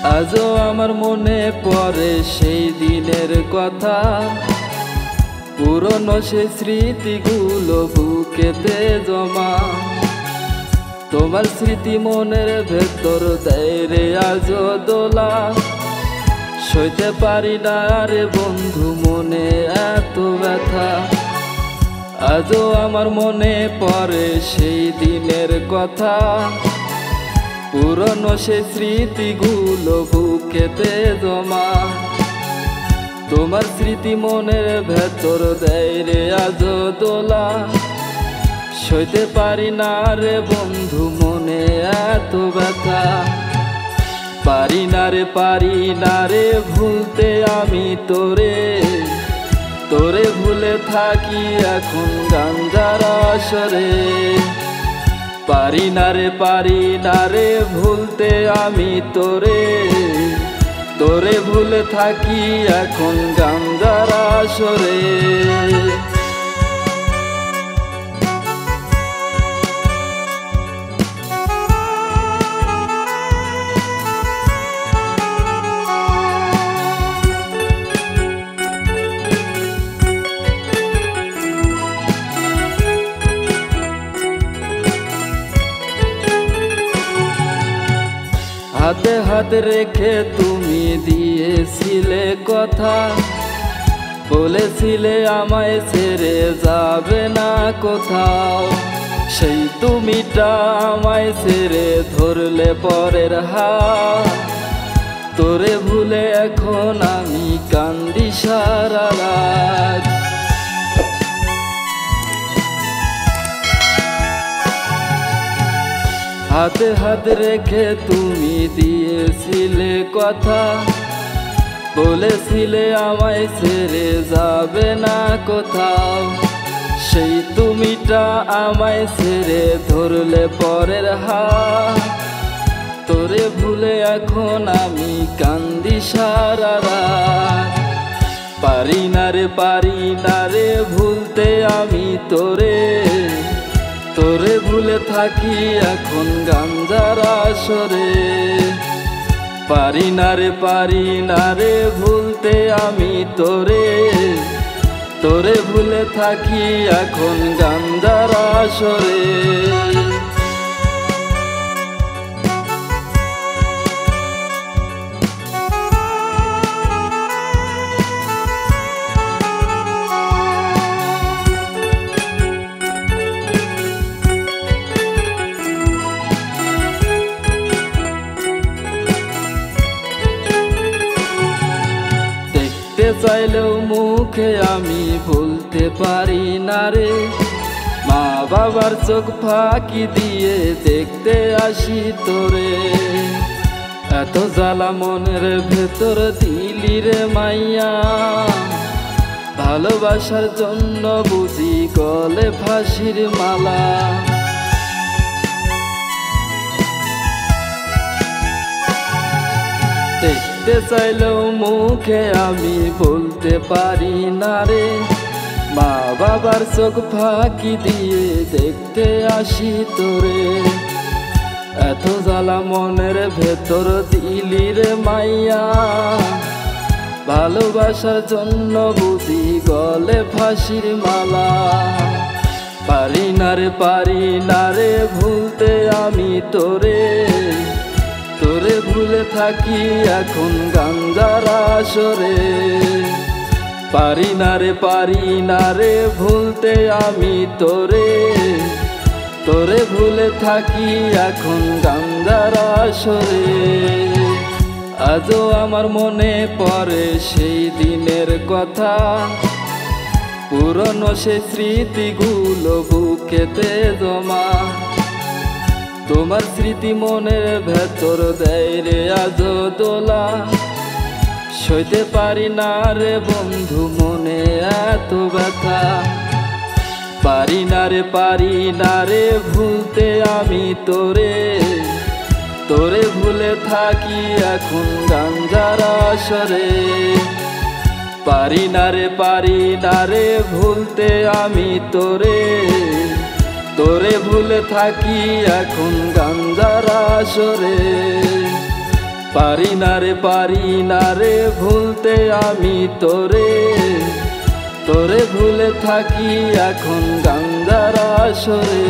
আজও আমার মনে পড়ে সেই দিনের কথা, পুরনো সেই স্মৃতিগুলো বুকেতে জমা। তোমার স্মৃতি মনের ভেতর দেয় রে আজও দোলা, সইতে পারি না রে বন্ধু মনে এত ব্যথা। আজও আমার মনে পড়ে সেই দিনের কথা, পুরনো সেই স্মৃতিগুলো বুকেতে জমা। তোমার স্মৃতি মনের ভেতর দেয় রে আজও দোলা, সইতে পারি না রে বন্ধু মনে এত ব্যথা। পারি না রে ভুলতে আমি তোরে, তোরে ভুলে থাকি এখন গাঞ্জার আসরে। পারি না রে ভুলতে আমি তোরে, তোরে ভুলে থাকি এখন গাঞ্জার আসরে। হাতে হাত রেখে তুমি দিয়েছিলে কথা, বলেছিলে আমায় ছেড়ে যাবে না কোথাও। সেই তুমিটা আমায় ছেড়ে ধরলে পরের হাত, তোরে ভুলে এখন আমি কান্দি সারা রাত। হাতে হাত রেখে তুমি দিয়েছিলে কথা, বলেছিলে আমায় ছেড়ে যাবে না কোথাও। সেই তুমিটা আমায় ছেড়ে ধরলে পরের হাত, তোরে ভুলে এখন আমি কান্দি সারা রাত। পারি না রে ভুলতে আমি তোরে, তোরে ভুলে থাকি এখন গাঞ্জার আসরে। পারি না রে ভুলতে আমি তোরে, তোরে ভুলে থাকি এখন গাঞ্জার আসরে। চাইলেও মুখে আমি বলতে পারি না রে, মা বাবার চোখ ফাঁকি দিয়ে দেখতে আসি তোরে। এত জ্বালা মনের ভেতর দিলি রে মাইয়া, ভালোবাসার জন্য বুঝি গলে ফাঁসির মালা। দেখতে চাইলেও মুখে আমি বলতে পারি না রে, মা বাবার চোখ ফাঁকি দিয়ে দেখতে আসি তোরে। এত জ্বালা মনের ভেতর দিলি রে মাইয়া, ভালোবাসার জন্য বুঝি গলে ফাঁসির মালা। পারি না রে ভুলতে আমি তোরে, তোরে ভুলে থাকি এখন গাঞ্জার আসরে। পারি না রে ভুলতে আমি তোরে, তোরে ভুলে থাকি এখন গাঞ্জার আসরে। আজও আমার মনে পড়ে সেই দিনের কথা, পুরনো সেই স্মৃতিগুলো বুকেতে জমা। তোমার স্মৃতি মনের ভেতর দেয় রে আজও দোলা, সইতে পারি না রে বন্ধু মনে এত ব্যথা। পারি না রে ভুলতে আমি তোরে, তোরে ভুলে থাকি এখন গাঞ্জার আসরে। পারি না রে ভুলতে আমি তোরে, তোরে ভুলে থাকি এখন গাঞ্জার আসরে। পারি না রে ভুলতে আমি তোরে, তোরে ভুলে থাকি এখন গাঞ্জার আসরে।